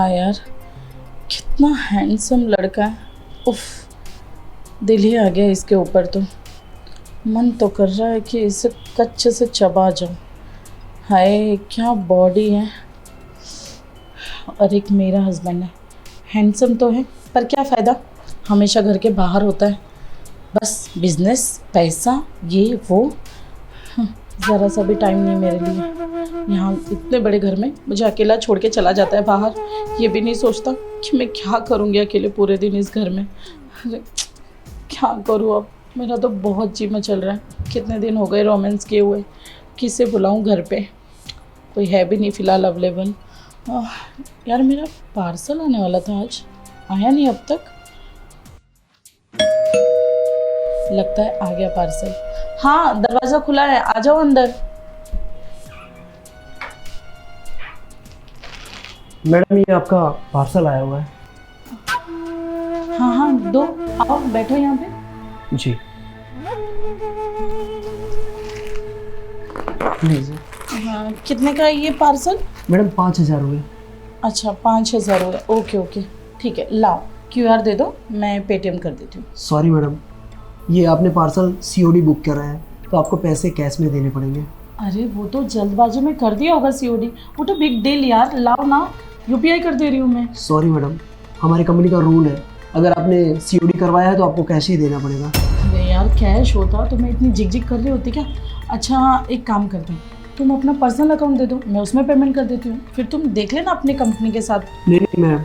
हाँ यार, कितना हैंडसम लड़का है। उफ, दिल ही आ गया इसके ऊपर तो। मन तो कर रहा है कि इसे कच्चे से चबा जाऊं। हाय क्या बॉडी है। और एक मेरा हस्बैंड है, हैंडसम तो है पर क्या फ़ायदा, हमेशा घर के बाहर होता है। बस बिजनेस, पैसा, ये वो। ज़रा सा भी टाइम नहीं मेरे लिए। यहाँ इतने बड़े घर में मुझे अकेला छोड़ के चला जाता है बाहर। ये भी नहीं सोचता कि मैं क्या करूँगी अकेले पूरे दिन इस घर में। अरे क्या करूँ अब, मेरा तो बहुत जी में चल रहा है। कितने दिन हो गए रोमांस किए हुए, किसे बुलाऊँ घर पे, कोई है भी नहीं फ़िलहाल अवेलेबल। यार मेरा पार्सल आने वाला था आज, आया नहीं अब तक। लगता है आ गया पार्सल। हाँ दरवाज़ा खुला है, आ जाओ अंदर। मैडम ये आपका पार्सल आया हुआ है। हाँ हाँ दो, आओ बैठो यहाँ पे। जी लीजिए। हाँ कितने का है ये पार्सल? मैडम 5,000 हुए। अच्छा 5,000 हो गया, ओके ओके ठीक है। लाओ QR दे दो, मैं पेटीएम कर देती हूँ। सॉरी मैडम, ये आपने पार्सल COD बुक करा है तो आपको पैसे कैश में देने पड़ेंगे। अरे वो तो जल्दबाजी में कर दिया होगा COD, वो तो बिग डील यार। लाओ ना, UPI कर दे रही हूँ मैं। सॉरी मैडम, हमारी कंपनी का रूल है, अगर आपने COD करवाया है तो आपको कैश ही देना पड़ेगा। अरे यार कैश होता तो मैं इतनी झिकझिक कर रही होती क्या। अच्छा एक काम करते हैं, तुम अपना पर्सनल अकाउंट दे दो, मैं उसमें पेमेंट कर देती हूँ, फिर तुम देख लेना अपनी कंपनी के साथ। नहीं नहीं मैम,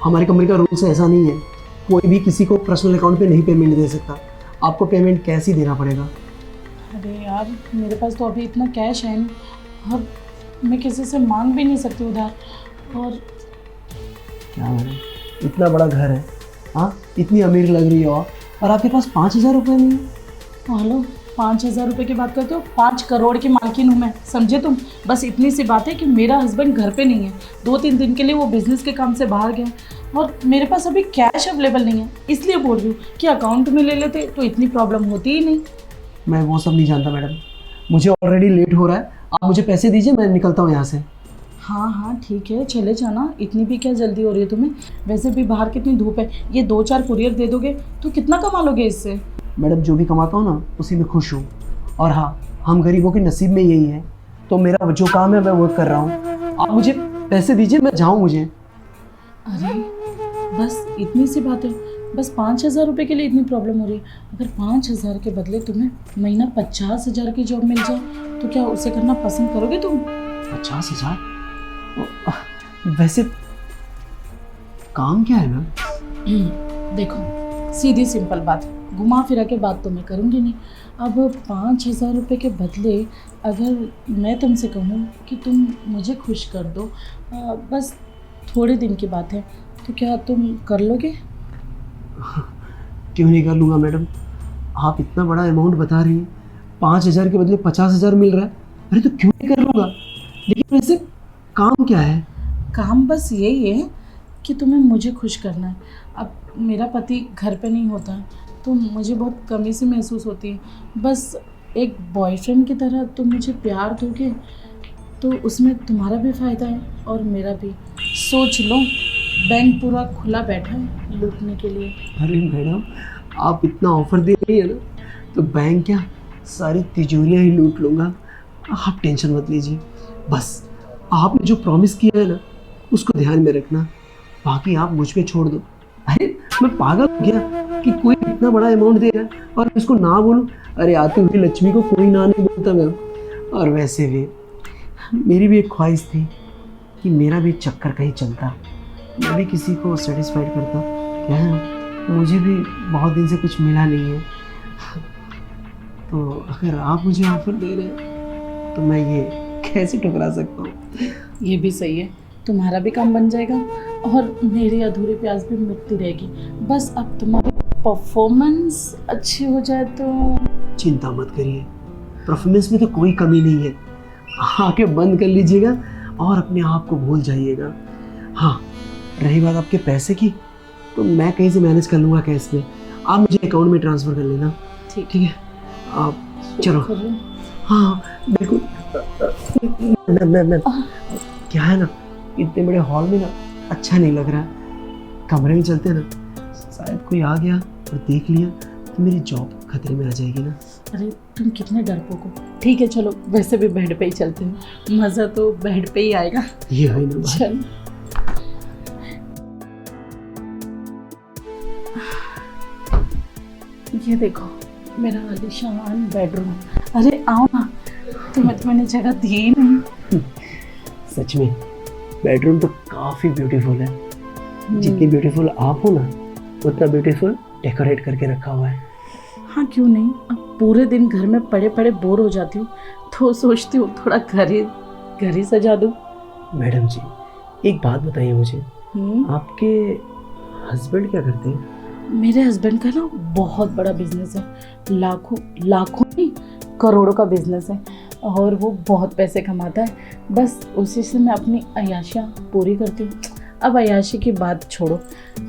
हमारी कंपनी का रूल्स ऐसा नहीं है, कोई भी किसी को पर्सनल अकाउंट पे नहीं पेमेंट दे सकता, आपको पेमेंट कैश ही देना पड़ेगा। अरे यार मेरे पास तो अभी इतना कैश है नहीं, और मैं किसी से मांग भी नहीं सकती उधार। और क्या मैडम, इतना बड़ा घर है, हाँ इतनी अमीर लग रही हो आप, और आपके पास 5,000 रुपये नहीं है। हेलो, 5,000 रुपये की बात करते हो? 5 करोड़ की मालकिन हूँ मैं, समझे तुम। बस इतनी सी बात है कि मेरा हस्बैंड घर पे नहीं है, 2-3 दिन के लिए वो बिज़नेस के काम से बाहर गया, और मेरे पास अभी कैश अवेलेबल नहीं है। इसलिए बोल रही हूँ कि अकाउंट में ले लेते तो इतनी प्रॉब्लम होती ही नहीं। मैं वो सब नहीं जानता मैडम, मुझे ऑलरेडी लेट हो रहा है, आप मुझे पैसे दीजिए, मैं निकलता हूँ यहाँ से। हाँ हाँ ठीक है, चले जाना, इतनी भी क्या जल्दी हो रही है तुम्हें। वैसे भी बाहर कितनी धूप है, ये 2-4 कुरियर दे दोगे तो कितना कमा लोगे इससे? मैडम जो भी कमाता हूँ ना उसी में खुश हूँ, और हाँ हम गरीबों के नसीब में यही है, तो मेरा जो काम है मैं वो कर रहा हूँ, आप मुझे पैसे दीजिए, मैं जाऊँ मुझे। अरे बस इतनी सी बात है, बस 5,000 रुपये के लिए इतनी प्रॉब्लम हो रही है। अगर 5,000 के बदले तुम्हें महीना 50,000 की जॉब मिल जाए तो क्या उसे करना पसंद करोगे तुम? 50,000? वैसे काम क्या है मैम? देखो सीधी सिंपल बात है, घुमा फिरा के बात तो मैं करूँगी नहीं। अब 5,000 रुपये के बदले अगर मैं तुमसे कहूँ कि तुम मुझे खुश कर दो, बस थोड़े दिन की बात है, तो क्या तुम कर लोगे? क्यों नहीं कर लूँगा मैडम, आप इतना बड़ा अमाउंट बता रही हैं, 5,000 के बदले 50,000 मिल रहा है, अरे तो क्यों नहीं कर लूँगा। लेकिन वैसे काम क्या है? काम बस यही है कि तुम्हें मुझे खुश करना है। अब मेरा पति घर पे नहीं होता तो मुझे बहुत कमी सी महसूस होती है। बस एक बॉयफ्रेंड की तरह तुम मुझे प्यार दोगे तो उसमें तुम्हारा भी फ़ायदा है और मेरा भी। सोच लो, बैंक पूरा खुला बैठा है लूटने के लिए। अरे मैडम आप इतना ऑफर दे रही है ना, तो बैंक क्या सारी तिजोरियां ही लूट लूँगा, आप टेंशन मत लीजिए। बस आपने जो प्रॉमिस किया है ना उसको ध्यान में रखना, बाकी आप मुझ पे छोड़ दो। अरे मैं पागल हो गया कि कोई इतना बड़ा अमाउंट दे रहा है और इसको ना बोलूं। अरे आती हुई लक्ष्मी को कोई ना नहीं बोलता मैं। और वैसे भी मेरी भी एक ख्वाहिश थी कि मेरा भी चक्कर कहीं चलता, मैं भी किसी को सेटिस्फाइड करता। क्या है, मुझे भी बहुत दिन से कुछ मिला नहीं है, तो अगर आप मुझे ऑफर दे रहे हैं तो मैं ये कैसे ठुकरा सकता हूँ। ये भी सही है, तुम्हारा भी काम बन जाएगा और मेरी अधूरी प्यास भी मिटती रहेगी। बस अब तुम्हारी परफॉर्मेंस अच्छी हो जाए तो। चिंता मत करिए, परफॉर्मेंस में तो कोई कमी नहीं है, आंखें बंद कर लीजिएगा और अपने आप को भूल जाइएगा। हाँ रही बात आपके पैसे की, तो मैं कहीं से मैनेज कर लूँगा कैश में, आप मुझे अकाउंट में ट्रांसफ़र कर लेना। ठीक है आप चलो। हाँ बिल्कुल। मैं क्या है ना, इतने बड़े हॉल में ना अच्छा नहीं लग रहा। कमरे में चलते ना, शायद कोई आ गया और देख लिया तो मेरी जॉब खतरे में आ जाएगी ना। अरे तुम कितने डरपोक हो। ठीक है चलो, वैसे भी बेड पे ही चलते हैं, मज़ा तो बेड पे ही आएगा। ये है ना बात। चल। ये देखो मेरा आलीशान बेडरूम। अरे आओ ना, तुम्हें तो मैंने जगह दी ही नहीं। सच में बेडरूम तो काफ़ी ब्यूटीफुल है। जितनी ब्यूटीफुल आप हो ना, उतना ब्यूटीफुल डेकोरेट करके रखा हुआ है। हाँ क्यों नहीं, अब पूरे दिन घर में पड़े पड़े बोर हो जाती हूँ तो सोचती हूँ थोड़ा घर ही सजा दूँ। मैडम जी, एक बात बताइए मुझे, आपके हस्बैंड क्या करते हैं? मेरे हस्बैंड का ना बहुत बड़ा बिजनेस है, लाखों लाखों नहीं करोड़ों का बिजनेस है, और वो बहुत पैसे कमाता है। बस उसी से मैं अपनी अय्याशियाँ पूरी करती हूँ। अब अय्याशी की बात छोड़ो,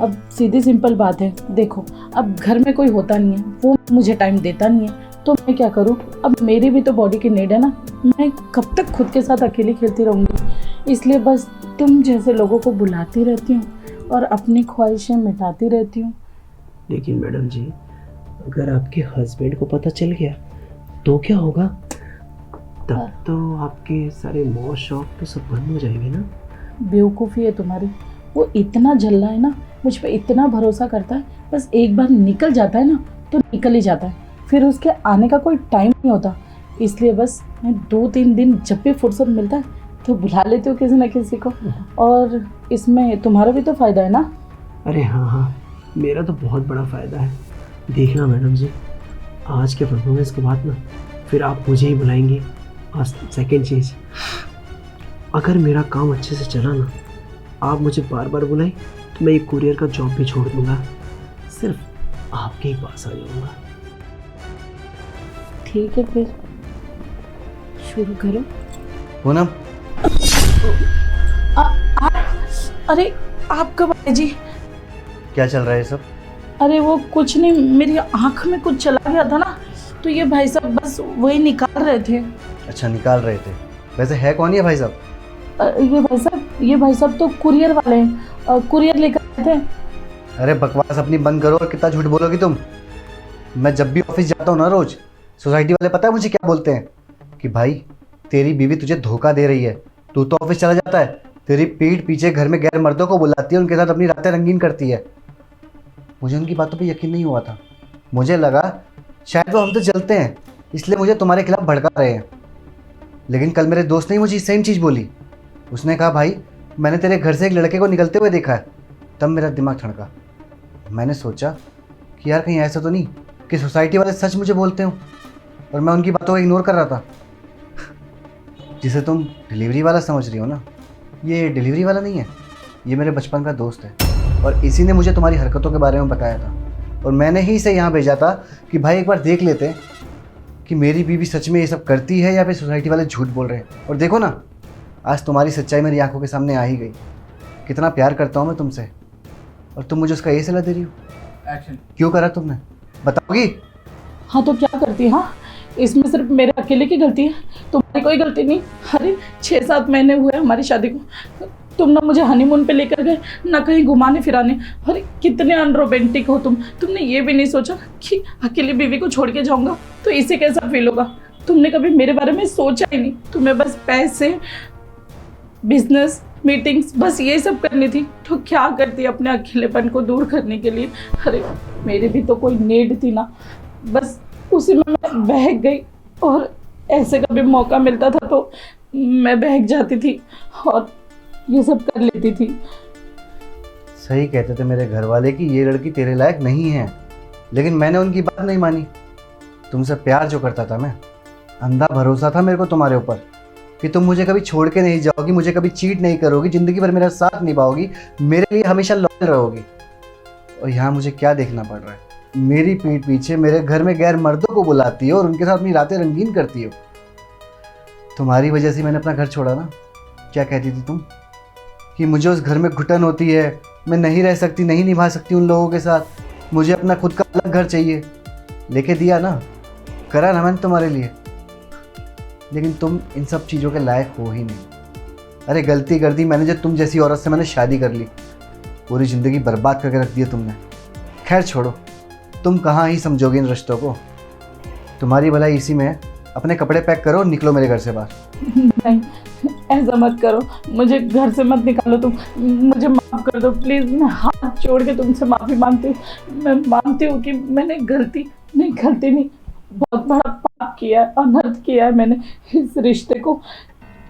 अब सीधी सिंपल बात है, देखो अब घर में कोई होता नहीं है, वो मुझे टाइम देता नहीं है, तो मैं क्या करूँ? अब मेरी भी तो बॉडी की नीड है ना, मैं कब तक खुद के साथ अकेली खेलती रहूँगी? इसलिए बस तुम जैसे लोगों को बुलाती रहती हूँ और अपनी ख्वाहिशें मिटाती रहती हूँ। लेकिन मैडम जी, अगर आपके हस्बैंड को पता चल गया तो क्या होगा? तब तो आपके सारे मौज शौक तो सब बंद हो जाएंगे ना। बेवकूफ़ी है तुम्हारी, वो इतना जल रहा है ना, मुझ पर इतना भरोसा करता है, बस एक बार निकल जाता है ना तो निकल ही जाता है, फिर उसके आने का कोई टाइम नहीं होता। इसलिए बस मैं 2-3 दिन जब भी फुर्सत मिलता है तो बुला लेती हूँ किसी न किसी को, और इसमें तुम्हारा भी तो फ़ायदा है ना। अरे हाँ हाँ, मेरा तो बहुत बड़ा फ़ायदा है। देखना मैडम जी, आज के परफॉर्मेंस के बाद ना फिर आप मुझे ही बुलाएंगे। और सेकेंड चीज़, अगर मेरा काम अच्छे से चला ना, आप मुझे बार बार बुलाएं तो मैं ये कुरियर का जॉब भी छोड़ दूंगा, सिर्फ आपके ही पास आ जाऊंगा। ठीक है फिर शुरू करो। पूनम, अरे आप कब आए जी? क्या चल रहा है ये सब? अरे वो कुछ नहीं, मेरी आँख में कुछ चला गया था ना, तो ये भाई साहब बस वही निकाल रहे थे। अच्छा, निकाल रहे थे। वैसे है कौन ये भाई साहब? ये भाई साहब तो कुरियर वाले हैं, कुरियर लेकर आए थे। अरे बकवास अपनी बंद करो, और कितना झूठ बोलोगी तुम। मैं जब भी ऑफिस जाता हूँ ना रोज, सोसाइटी वाले पता है मुझे क्या बोलते हैं? कि भाई तेरी बीवी तुझे धोखा दे रही है, तू तो ऑफिस चला जाता है, तेरी पीठ पीछे घर में गैर मर्दों को बुलाती है, उनके साथ अपनी रातें रंगीन करती है। मुझे उनकी बातों पर यकीन नहीं हुआ था। मुझे लगा शायद वो हम तो जलते हैं, इसलिए मुझे तुम्हारे खिलाफ भड़का रहे हैं। लेकिन कल मेरे दोस्त ने मुझे सेम चीज़ बोली। उसने कहा भाई मैंने तेरे घर से एक लड़के को निकलते हुए देखा है। तब मेरा दिमाग ठनका। मैंने सोचा कि यार कहीं ऐसा तो नहीं कि सोसाइटी वाले सच मुझे बोलते हो और मैं उनकी बातों को इग्नोर कर रहा था। जिसे तुम डिलीवरी वाला समझ रही हो ना, ये डिलीवरी वाला नहीं है, ये मेरे बचपन का दोस्त है, और इसी ने मुझे तुम्हारी हरकतों के बारे में बताया था, और मैंने ही इसे यहाँ भेजा था कि भाई एक बार देख लेते हैं कि मेरी बीवी सच में ये सब करती है या फिर सोसाइटी वाले झूठ बोल रहे हैं। और देखो ना, आज तुम्हारी सच्चाई मेरी आंखों के सामने आ ही गई। कितना प्यार करता हूँ मैं तुमसे, और तुम मुझे उसका ये सलाह दे रही हो। एक्शन। क्यों करा तुमने, बताओगी? हाँ तो क्या करती है? हाँ, इसमें सिर्फ मेरे अकेले की गलती है, तुम्हारी कोई गलती नहीं। अरे 6-7 महीने हुए हमारी शादी को, तुम ना मुझे हनीमून पे लेकर गए, ना कहीं घुमाने फिराने। अरे कितने अनरोमांटिक हो तुम। तुमने ये भी नहीं सोचा कि अकेली बीवी को छोड़ के जाऊंगा तो इसे कैसा फील होगा। तुमने कभी मेरे बारे में सोचा ही नहीं। तुम्हें बस पैसे, बिजनेस, मीटिंग्स, बस ये सब करनी थी। तो क्या करती अपने अकेलेपन को दूर करने के लिए? अरे मेरी भी तो कोई नीड थी ना, बस उसी में मैं बहक गई। और ऐसे कभी मौका मिलता था तो मैं बहक जाती थी और ये सब कर लेती थी। सही कहते थे मेरे घर वाले कि ये लड़की तेरे लायक नहीं है, लेकिन मैंने उनकी बात नहीं मानी। तुमसे प्यार जो करता था मैं, अंधा भरोसा था मेरे को तुम्हारे ऊपर कि तुम मुझे कभी छोड़ के नहीं जाओगी, मुझे कभी चीट नहीं करोगी, ज़िंदगी भर मेरा साथ निभाओगी, मेरे लिए हमेशा लॉयल रहोगी। और यहाँ मुझे क्या देखना पड़ रहा है? मेरी पीठ पीछे मेरे घर में गैर मर्दों को बुलाती हो और उनके साथ अपनी रातें रंगीन करती हो। तुम्हारी वजह से मैंने अपना घर छोड़ा ना। क्या कहती थी तुम कि मुझे उस घर में घुटन होती है, मैं नहीं रह सकती, नहीं निभा सकती उन लोगों के साथ, मुझे अपना खुद का अलग घर चाहिए। लेके दिया ना, करा ना मैंने तुम्हारे लिए, लेकिन तुम इन सब चीज़ों के लायक हो ही नहीं। अरे गलती कर दी मैंने जो तुम जैसी औरत से मैंने शादी कर ली, पूरी ज़िंदगी बर्बाद करके रख दी है तुमने। खैर छोड़ो, तुम कहाँ ही समझोगे इन रिश्तों को, तुम्हारी भलाई इसी में है। अपने कपड़े पैक करो और निकलो मेरे घर से बाहर। नहीं, ऐसा मत करो, मुझे घर से मत निकालो तुम, मुझे माफ़ कर दो प्लीज़। मैं हाथ जोड़ के तुमसे माफ़ी मांगती हूँ। मैं मानती हूँ कि मैंने गलती नहीं, बहुत बड़ा पाप किया है, अनर्थ किया है मैंने। इस रिश्ते को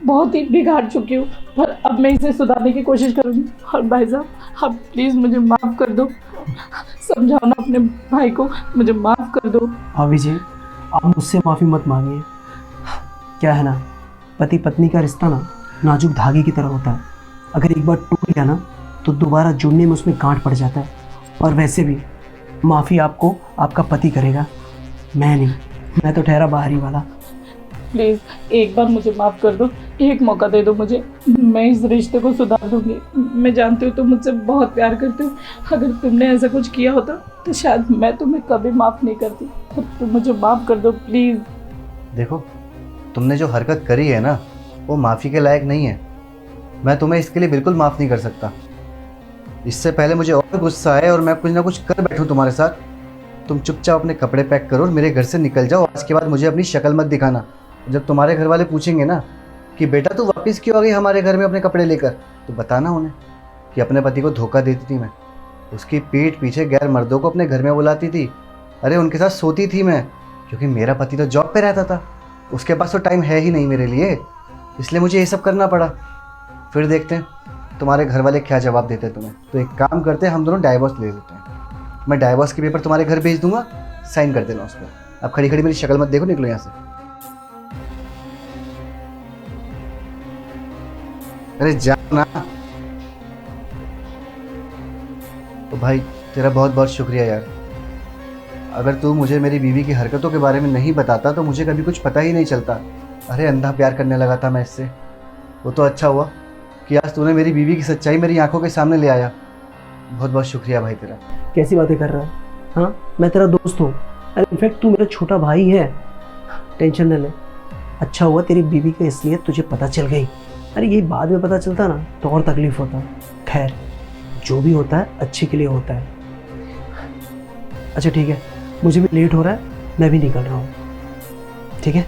बहुत ही बिगाड़ चुकी हूँ, पर अब मैं इसे सुधारने की कोशिश करूँगी। और भाई साहब, आप प्लीज़ मुझे माफ़ कर दो, समझाओ ना अपने भाई को, मुझे माफ़ कर दो। भाभी जी, आप मुझसे माफ़ी मत मांगिए। क्या है ना, पति पत्नी का रिश्ता ना नाजुक धागे की तरह होता है। अगर एक बार टूट गया ना तो दोबारा जुड़ने में उसमें गांठ पड़ जाता है। और वैसे भी माफ़ी आपको आपका पति करेगा, मैं नहीं। मैं तो ठहरा बाहरी वाला। प्लीज़ एक बार मुझे माफ़ कर दो, एक मौका दे दो मुझे, मैं इस रिश्ते को सुधार दूंगी। मैं जानती हूँ तुम मुझसे बहुत प्यार करते हो, अगर तुमने ऐसा कुछ किया होता तो शायद मैं तुम्हें कभी माफ़ नहीं करती। पर तुम मुझे माफ़ कर दो प्लीज़। देखो, तुमने जो हरकत करी है ना वो माफ़ी के लायक नहीं है। मैं तुम्हें इसके लिए बिल्कुल माफ़ नहीं कर सकता। इससे पहले मुझे और गुस्सा आए और मैं कुछ ना कुछ कर बैठूं तुम्हारे साथ, तुम चुपचाप अपने कपड़े पैक करो और मेरे घर से निकल जाओ। आज के बाद मुझे अपनी शक्ल मत दिखाना। जब तुम्हारे घर वाले पूछेंगे ना कि बेटा तू वापस क्यों आ गई हमारे घर में अपने कपड़े लेकर, तो बताना उन्हें कि अपने पति को धोखा देती थी मैं, उसकी पीठ पीछे गैर मर्दों को अपने घर में बुलाती थी। अरे उनके साथ सोती थी मैं, क्योंकि मेरा पति तो जॉब पे रहता था, उसके पास तो टाइम है ही नहीं मेरे लिए, इसलिए मुझे ये सब करना पड़ा। फिर देखते हैं तुम्हारे घर वाले क्या जवाब देते हैं तुम्हें। तो एक काम करते हैं, हम दोनों डाइवोर्स ले लेते हैं। मैं डाइवोर्स के पेपर तुम्हारे घर भेज दूंगा, साइन कर देना उस पर। अब खड़ी खड़ी मेरी शक्ल मत देखो, निकलो यहाँ से। अरे जाओ ना। तो भाई तेरा बहुत बहुत शुक्रिया यार। अगर तू मुझे मेरी बीवी की हरकतों के बारे में नहीं बताता तो मुझे कभी कुछ पता ही नहीं चलता। अरे अंधा प्यार करने लगा था मैं इससे। वो तो अच्छा हुआ कि आज तूने मेरी बीवी की सच्चाई मेरी आंखों के सामने ले आया। बहुत बहुत शुक्रिया भाई तेरा। कैसी बातें कर रहा है? हाँ, मैं तेरा दोस्त हूँ। अरे इनफैक्ट तू मेरा छोटा भाई है। टेंशन न ले। अच्छा हुआ तेरी बीवी की असलियत तुझे पता चल गई। अरे यही बाद में पता चलता ना तो और तकलीफ होता। खैर, जो भी होता है अच्छे के लिए होता है। अच्छा ठीक है, मुझे भी लेट हो रहा है, मैं भी निकल रहा हूँ। ठीक है।